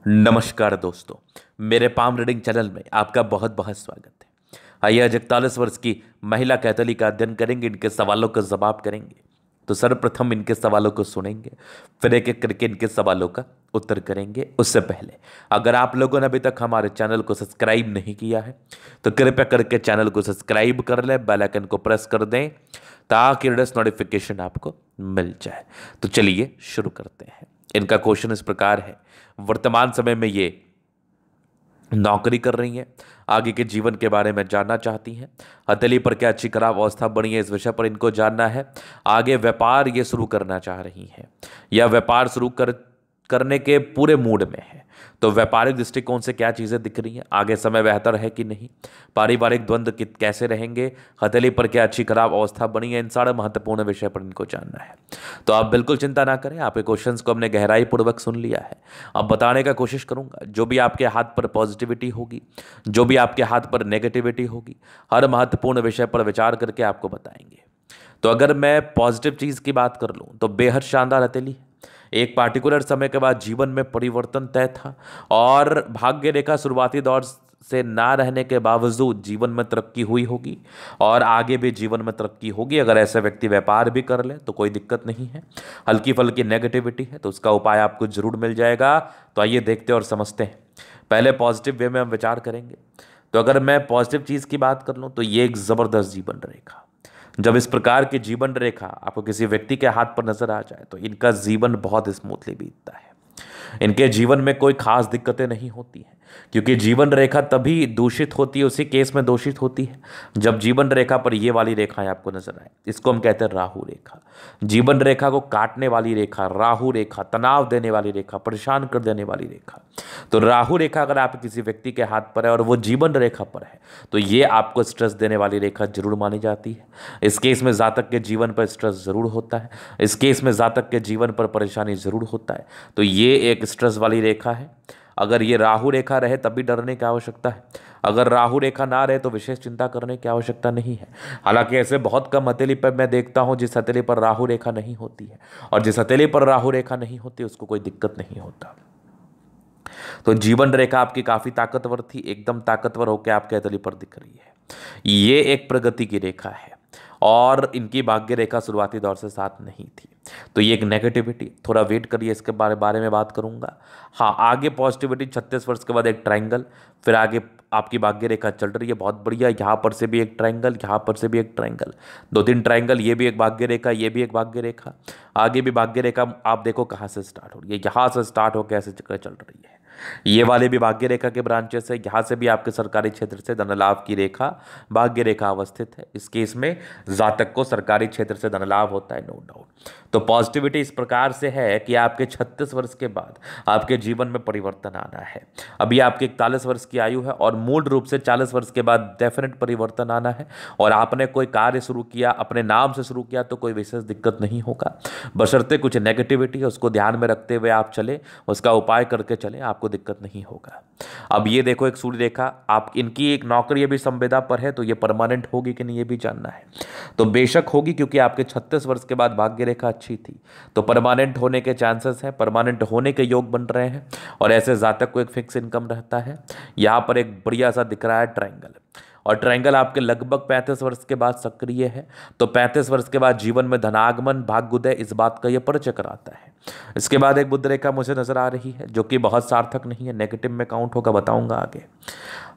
नमस्कार दोस्तों, मेरे पाम रीडिंग चैनल में आपका बहुत बहुत स्वागत है। आइए आज 41 वर्ष की महिला कैथोली का अध्ययन करेंगे, इनके सवालों का जवाब करेंगे। तो सर्वप्रथम इनके सवालों को सुनेंगे, फिर एक एक करके इनके सवालों का उत्तर करेंगे। उससे पहले अगर आप लोगों ने अभी तक हमारे चैनल को सब्सक्राइब नहीं किया है तो कृपया करके चैनल को सब्सक्राइब कर लें, बेल आइकन को प्रेस कर दें ताकि लेटेस्ट नोटिफिकेशन आपको मिल जाए। तो चलिए शुरू करते हैं। इनका क्वेश्चन इस प्रकार है, वर्तमान समय में ये नौकरी कर रही हैं, आगे के जीवन के बारे में जानना चाहती हैं। हथेली पर क्या अच्छी खराब अवस्था बनी है, इस विषय पर इनको जानना है। आगे व्यापार ये शुरू करना चाह रही हैं या व्यापार करने के पूरे मूड में है। तो व्यापारिक दृष्टिकोण से क्या चीज़ें दिख रही हैं, आगे समय बेहतर है कि नहीं, पारिवारिक द्वंद्व कैसे रहेंगे, हथेली पर क्या अच्छी खराब अवस्था बनी है, इन सारे महत्वपूर्ण विषय पर इनको जानना है। तो आप बिल्कुल चिंता ना करें, आपके क्वेश्चंस को हमने गहराई पूर्वक सुन लिया है। अब बताने का कोशिश करूंगा, जो भी आपके हाथ पर पॉजिटिविटी होगी, जो भी आपके हाथ पर नेगेटिविटी होगी, हर महत्वपूर्ण विषय पर विचार करके आपको बताएंगे। तो अगर मैं पॉजिटिव चीज़ की बात कर लूँ तो बेहद शानदार हथेली है। एक पार्टिकुलर समय के बाद जीवन में परिवर्तन तय था और भाग्य रेखा शुरुआती दौर से ना रहने के बावजूद जीवन में तरक्की हुई होगी और आगे भी जीवन में तरक्की होगी। अगर ऐसा व्यक्ति व्यापार भी कर ले तो कोई दिक्कत नहीं है। हल्की फुल्की नेगेटिविटी है तो उसका उपाय आपको जरूर मिल जाएगा। तो आइए देखते और समझते हैं। पहले पॉजिटिव वे में हम विचार करेंगे। तो अगर मैं पॉजिटिव चीज़ की बात कर लूँ तो ये एक ज़बरदस्त जीवन रेखा, जब इस प्रकार की जीवन रेखा आपको किसी व्यक्ति के हाथ पर नजर आ जाए तो इनका जीवन बहुत स्मूथली बीतता है। इनके जीवन में कोई खास दिक्कतें नहीं होती हैं, क्योंकि जीवन रेखा तभी दूषित होती है, उसी केस में दूषित होती है जब जीवन रेखा पर ये वाली रेखाएं आपको नजर आए। इसको हम कहते हैं राहु रेखा। जीवन रेखा को काटने वाली रेखा राहु रेखा, तनाव देने वाली रेखा, परेशान कर देने वाली रेखा। तो राहु रेखा अगर आप किसी व्यक्ति के हाथ पर है और वो जीवन रेखा पर है तो ये आपको स्ट्रेस देने वाली रेखा जरूर मानी जाती है। इस केस में जातक के जीवन पर स्ट्रेस जरूर होता है, इस केस में जातक के जीवन पर परेशानी जरूर होता है। तो ये एक स्ट्रेस वाली रेखा है। अगर ये राहु रेखा रहे तब भी डरने की आवश्यकता है, अगर राहु रेखा ना रहे तो विशेष चिंता करने की आवश्यकता नहीं है। हालांकि ऐसे बहुत कम हथेली पर मैं देखता हूं जिस हथेली पर राहु रेखा नहीं होती है, और जिस हथेली पर राहु रेखा नहीं होती उसको कोई दिक्कत नहीं होता। तो जीवन रेखा आपकी काफी ताकतवर थी, एकदम ताकतवर होकर आपके हथेली पर दिख रही है। ये एक प्रगति की रेखा है और इनकी भाग्य रेखा शुरुआती दौर से साथ नहीं थी। तो ये एक नेगेटिविटी, थोड़ा वेट करिए, इसके बारे में बात करूंगा। हाँ, आगे पॉजिटिविटी 36 वर्ष के बाद एक ट्रायंगल, फिर आगे आपकी भाग्य रेखा चल रही है बहुत बढ़िया। यहाँ पर से भी एक ट्रायंगल, यहाँ पर से भी एक ट्रायंगल, दो तीन ट्रायंगल, ये भी एक भाग्य रेखा, ये भी एक भाग्य रेखा, आगे भी भाग्य रेखा। आप देखो कहाँ से स्टार्ट हो रही है, यहाँ से स्टार्ट होकर ऐसे चक्कर चल रही है। ये वाले भी भाग्य रेखा के ब्रांचेस है। यहाँ से भी आपके सरकारी क्षेत्र से धन लाभ की रेखा भाग्य रेखा अवस्थित है। इस केस में जातक को सरकारी क्षेत्र से धन लाभ होता है, नो डाउट। तो पॉजिटिविटी इस प्रकार से है कि आपके 36 वर्ष के बाद आपके जीवन में परिवर्तन आना है। अभी आपके 41 वर्ष की आयु है और मूल रूप से 40 वर्ष के बाद डेफिनेट परिवर्तन आना है। और आपने कोई कार्य शुरू किया, अपने नाम से शुरू किया तो कोई विशेष दिक्कत नहीं होगा, बशर्ते कुछ नेगेटिविटी है उसको ध्यान में रखते हुए आप चले, उसका उपाय करके चले, आपको दिक्कत नहीं होगा। अब ये देखो एक सूर्य रेखा, आप इनकी एक नौकरी अभी संविदा पर है तो ये परमानेंट होगी कि नहीं ये भी जानना है। तो बेशक होगी, क्योंकि आपके 36 वर्ष के बाद भाग्य रेखा अच्छी थी तो परमानेंट होने के चांसेस हैं, परमानेंट होने के योग बन रहे हैं। और ऐसे जातक को एक फिक्स इनकम रहता है। यहाँ पर एक बढ़िया सा दिख रहा है ट्रायंगल, और ट्रायंगल आपके लगभग 35 वर्ष के बाद सक्रिय है। तो 35 वर्ष के बाद जीवन में धनागमन, भाग्योदय, इस बात का यह परिचय कराता है। इसके बाद एक बुध रेखा मुझे नजर आ रही है जो कि बहुत सार्थक नहीं है, नेगेटिव में काउंट होगा, बताऊंगा आगे।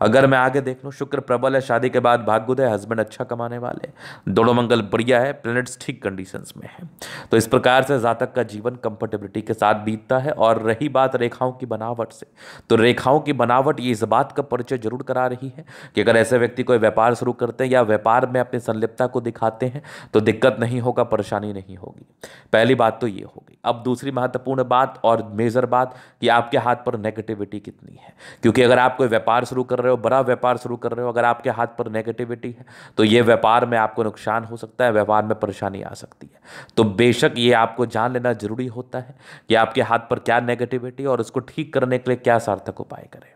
अगर मैं आगे देख लूँ, शुक्र प्रबल है, शादी के बाद भाग्योदय, हस्बैंड अच्छा कमाने वाले, दोनों मंगल बढ़िया है, प्लैनेट्स ठीक कंडीशंस में है। तो इस प्रकार से जातक का जीवन कंफर्टेबिलिटी के साथ बीतता है। और रही बात रेखाओं की बनावट से, तो रेखाओं की बनावट ये इस बात का परिचय जरूर करा रही है कि अगर ऐसे व्यक्ति कोई व्यापार शुरू करते हैं या व्यापार में अपनी संलिप्तता को दिखाते हैं तो दिक्कत नहीं होगा, परेशानी नहीं होगी। पहली बात तो ये होगी। अब दूसरी महत्वपूर्ण बात और मेजर बात कि आपके हाथ पर नेगेटिविटी कितनी है, क्योंकि अगर आप कोई व्यापार शुरू कर रहे हो, बड़ा व्यापार शुरू कर रहे हो, अगर आपके हाथ पर नेगेटिविटी है तो ये व्यापार में आपको नुकसान हो सकता है, व्यापार में परेशानी आ सकती है। तो बेशक ये आपको जान लेना जरूरी होता है कि आपके हाथ पर क्या नेगेटिविटी और उसको ठीक करने के लिए क्या सार्थक उपाय करें।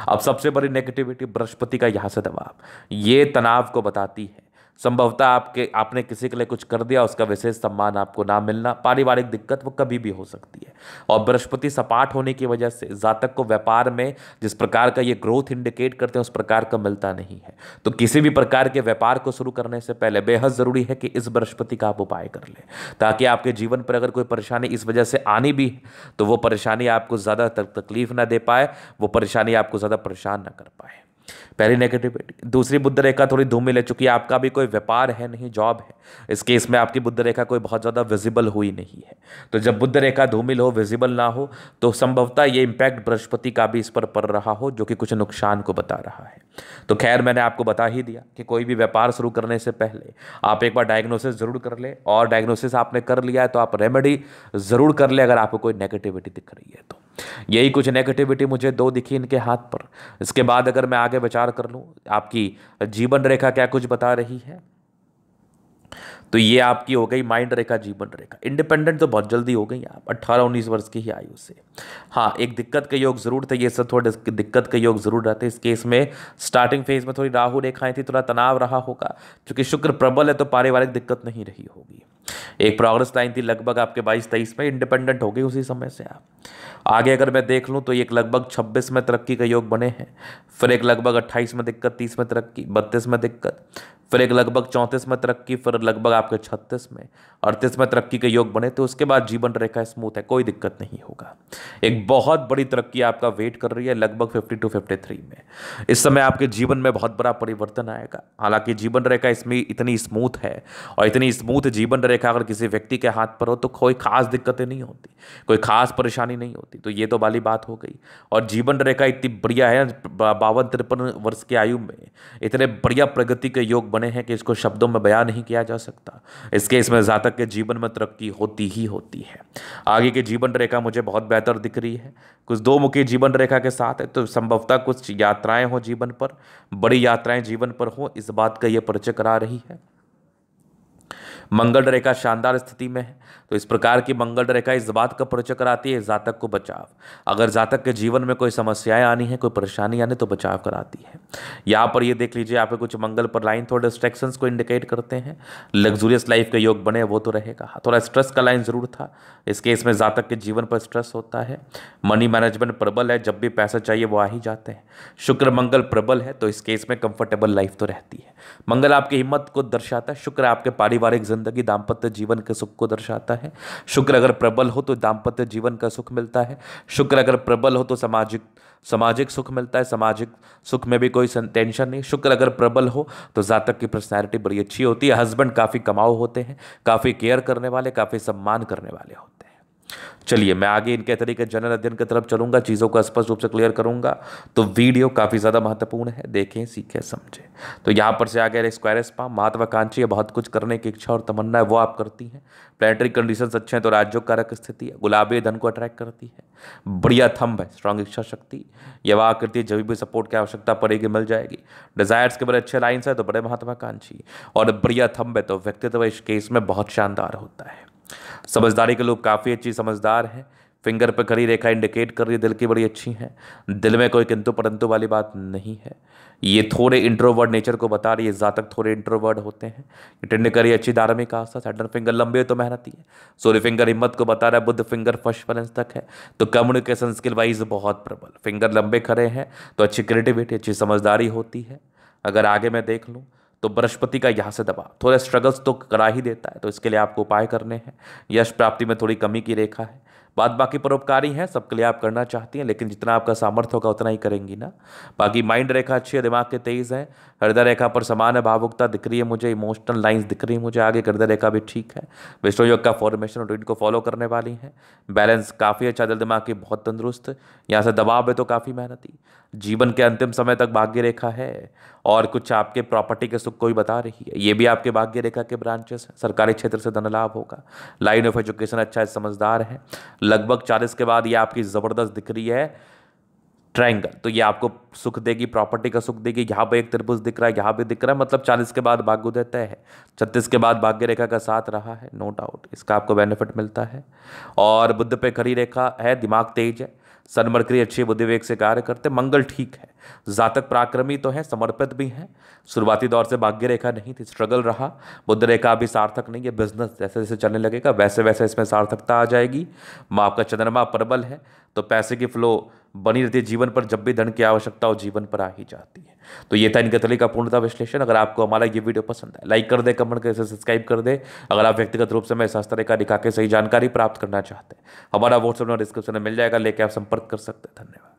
अब सबसे बड़ी नेगेटिविटी बृहस्पति का यहाँ से दबाव, ये तनाव को बताती है। संभवतः आपने किसी के लिए कुछ कर दिया, उसका विशेष सम्मान आपको ना मिलना, पारिवारिक दिक्कत वो कभी भी हो सकती है। और बृहस्पति सपाट होने की वजह से जातक को व्यापार में जिस प्रकार का ये ग्रोथ इंडिकेट करते हैं उस प्रकार का मिलता नहीं है। तो किसी भी प्रकार के व्यापार को शुरू करने से पहले बेहद जरूरी है कि इस बृहस्पति का आप उपाय कर लें, ताकि आपके जीवन पर अगर कोई परेशानी इस वजह से आनी भी है तो वो परेशानी आपको ज़्यादा तकलीफ ना दे पाए, वो परेशानी आपको ज़्यादा परेशान ना कर पाए। पहली नेगेटिविटी। दूसरी बुध रेखा थोड़ी धूमिल है, चूंकि आपका भी कोई व्यापार है नहीं, जॉब है, इस केस में आपकी बुध रेखा कोई बहुत ज़्यादा विजिबल हुई नहीं है। तो जब बुध रेखा धूमिल हो, विजिबल ना हो, तो संभवतः ये इंपैक्ट बृहस्पति का भी इस पर पड़ रहा हो, जो कि कुछ नुकसान को बता रहा है। तो खैर, मैंने आपको बता ही दिया कि कोई भी व्यापार शुरू करने से पहले आप एक बार डायग्नोसिस जरूर कर ले, और डायग्नोसिस आपने कर लिया है तो आप रेमेडी जरूर कर ले अगर आपको कोई नेगेटिविटी दिख रही है तो। यही कुछ नेगेटिविटी मुझे 2 दिखी इनके हाथ पर। इसके बाद अगर मैं आगे विचार कर लूं आपकी जीवन रेखा क्या कुछ बता रही है, तो ये आपकी हो गई माइंड रेखा, जीवन रेखा। इंडिपेंडेंट तो बहुत जल्दी हो गई आप 18-19 वर्ष की ही आयु से। हाँ, एक दिक्कत के योग जरूर थे, ये सब थोड़े दिक्कत के योग जरूर रहते। इस केस में स्टार्टिंग फेज में थोड़ी राहु रेखाएं थी, थोड़ा तनाव रहा होगा, क्योंकि शुक्र प्रबल है तो पारिवारिक दिक्कत नहीं रही होगी। एक प्रोग्रेस लाइन थी लगभग आपके 22-23 में, इंडिपेंडेंट हो गई उसी समय से आप। आगे अगर मैं देख लूँ तो एक लगभग 26 में तरक्की के योग बने हैं, फिर एक लगभग 28 में दिक्कत, 30 में तरक्की, 32 में दिक्कत, फिर एक लगभग 34 में तरक्की, फिर लगभग आपके 36 में, 38 में तरक्की के योग बने। तो उसके बाद जीवन रेखा स्मूथ है, कोई दिक्कत नहीं होगा। एक बहुत बड़ी तरक्की आपका वेट कर रही है लगभग 52-53 में। इस समय आपके जीवन में बहुत बड़ा परिवर्तन आएगा। हालांकि जीवन रेखा इसमें इतनी स्मूथ है, और इतनी स्मूथ जीवन रेखा अगर किसी व्यक्ति के हाथ पर हो तो कोई खास दिक्कतें नहीं होती, कोई खास परेशानी नहीं होती। तो ये तो वाली बात हो गई। और जीवन रेखा इतनी बढ़िया है, 52-53 वर्ष की आयु में इतने बढ़िया प्रगति के योग बने हैं कि इसको शब्दों में बयान नहीं किया जा सकता। इसके इसमें जातक के जीवन में तरक्की होती ही होती है। आगे की जीवन रेखा मुझे बहुत बेहतर दिख रही है, कुछ 2 मुखी जीवन रेखा के साथ है। तो संभवतः कुछ यात्राएं हो जीवन पर, बड़ी यात्राएं जीवन पर हो, इस बात का यह परिचय करा रही है। मंगल रेखा शानदार स्थिति में है, तो इस प्रकार की मंगल रेखा इस बात का परिचय कराती है जातक को बचाव। अगर जातक के जीवन में कोई समस्याएं आनी है, कोई परेशानी आनी, तो बचाव कराती है। यहाँ पर ये देख लीजिए, यहाँ पे कुछ मंगल पर लाइन थोड़े डिस्ट्रैक्शंस को इंडिकेट करते हैं। लग्जूरियस लाइफ के योग बने वो तो रहेगा, थोड़ा स्ट्रेस का लाइन जरूर था। इस केस में जातक के जीवन पर स्ट्रेस होता है। मनी मैनेजमेंट प्रबल है, जब भी पैसा चाहिए वो आ ही जाते हैं। शुक्र मंगल प्रबल है, तो इस केस में कंफर्टेबल लाइफ तो रहती है। मंगल आपकी हिम्मत को दर्शाता है, शुक्र आपके पारिवारिक जिंदगी, दाम्पत्य जीवन के सुख को दर्शाता है। शुक्र अगर प्रबल हो तो दाम्पत्य जीवन का सुख मिलता है। शुक्र अगर प्रबल हो तो सामाजिक सुख मिलता है, सामाजिक सुख में भी कोई टेंशन नहीं। शुक्र अगर प्रबल हो तो जातक की पर्सनैलिटी बड़ी अच्छी होती है। हस्बैंड काफ़ी कमाऊ होते हैं, काफ़ी केयर करने वाले, काफ़ी सम्मान करने वाले होते हैं। चलिए, मैं आगे इनके तरीके जनरल अध्ययन की तरफ चलूंगा, चीज़ों को स्पष्ट रूप से क्लियर करूंगा। तो वीडियो काफ़ी ज़्यादा महत्वपूर्ण है, देखें, सीखें, समझें। तो यहाँ पर से आगे स्क्वायर स्पा महत्वाकांक्षी है, बहुत कुछ करने की इच्छा और तमन्ना है, वो आप करती हैं। प्लेनेटरी कंडीशंस अच्छे हैं तो राज्यों कारक स्थिति है, गुलाबी धन को अट्रैक्ट करती है। बढ़िया थंब है, स्ट्रांग इच्छा शक्ति, यह करती है, जब भी सपोर्ट की आवश्यकता पड़ेगी मिल जाएगी। डिजायर्स के बड़े अच्छे लाइन्स है तो बड़े महत्वाकांक्षी, और बढ़िया थंब है तो व्यक्तित्व इस केस में बहुत शानदार होता है। समझदारी के लोग काफ़ी अच्छी समझदार है। फिंगर पर खड़ी रेखा इंडिकेट कर रही है दिल की बड़ी अच्छी है, दिल में कोई किंतु परंतु वाली बात नहीं है। ये थोड़े इंट्रोवर्ड नेचर को बता रही है, जातक थोड़े इंट्रोवर्ड होते हैं। टिंड करी अच्छी धार्मिक आस्था, सैटर्न फिंगर लंबे तो मेहनती है। सूर्य फिंगर हिम्मत को बता रहा है, बुध फिंगर फर्स्ट बैलेंस तक है, तो कम्युनिकेशन स्किल वाइज बहुत प्रबल। फिंगर लंबे खड़े हैं तो अच्छी क्रिएटिविटी, अच्छी समझदारी होती है। अगर आगे मैं देख लूँ तो बृहस्पति का यहाँ से दबाव थोड़े स्ट्रगल्स तो करा ही देता है, तो इसके लिए आपको उपाय करने हैं। यश प्राप्ति में थोड़ी कमी की रेखा है, बात बाकी परोपकारी है, सबके लिए आप करना चाहती हैं, लेकिन जितना आपका सामर्थ्य होगा उतना ही करेंगी ना। बाकी माइंड रेखा अच्छी है, दिमाग के तेज है। हृदय रेखा पर समान है, भावुकता दिख रही है मुझे, इमोशनल लाइंस दिख रही है मुझे। आगे हृदय रेखा भी ठीक है, विष्णु योग का फॉर्मेशन रूटीन को फॉलो करने वाली है। बैलेंस काफ़ी अच्छा, दिल दिमाग की बहुत तंदुरुस्त। यहाँ से दबाव है तो काफ़ी मेहनती। जीवन के अंतिम समय तक भाग्य रेखा है, और कुछ आपके प्रॉपर्टी के सुख को भी बता रही है। ये भी आपके भाग्य रेखा के ब्रांचेस हैं। सरकारी क्षेत्र से धन लाभ होगा। लाइन ऑफ एजुकेशन अच्छा है, समझदार है। लगभग 40 के बाद ये आपकी ज़बरदस्त दिख रही है ट्रायंगल, तो ये आपको सुख देगी, प्रॉपर्टी का सुख देगी। यहाँ पे एक त्रिभुज दिख रहा है, यहाँ भी दिख रहा है, मतलब 40 के बाद भाग्योदय तय है। 36 के बाद भाग्य रेखा का साथ रहा है, नो डाउट इसका आपको बेनिफिट मिलता है। और बुध पे खड़ी रेखा है, दिमाग तेज है। सन मरकरी अच्छी बुद्धि वेग से कार्य करते। मंगल ठीक है, जातक पराक्रमी तो है, समर्पित भी है। शुरुआती दौर से भाग्य रेखा नहीं थी, स्ट्रगल रहा। बुध रेखा अभी सार्थक नहीं है। बिजनेस जैसे जैसे चलने लगेगा वैसे वैसे इसमें सार्थकता आ जाएगी। माँ आपका चंद्रमा प्रबल है तो पैसे की फ्लो बनी रहती है जीवन पर। जब भी धन की आवश्यकता हो जीवन पर आ ही जाती है। तो ये था इनके तले का पूर्णतः विश्लेषण। अगर आपको हमारा ये वीडियो पसंद है, लाइक कर दे, कमेंट करके सब्सक्राइब कर दे। अगर आप व्यक्तिगत रूप से मैं शास्त्र रेखा दिखा के सही जानकारी प्राप्त करना चाहते हैं, हमारा व्हाट्सएप नंबर डिस्क्रिप्शन में मिल जाएगा, लेके आप संपर्क कर सकते हैं। धन्यवाद।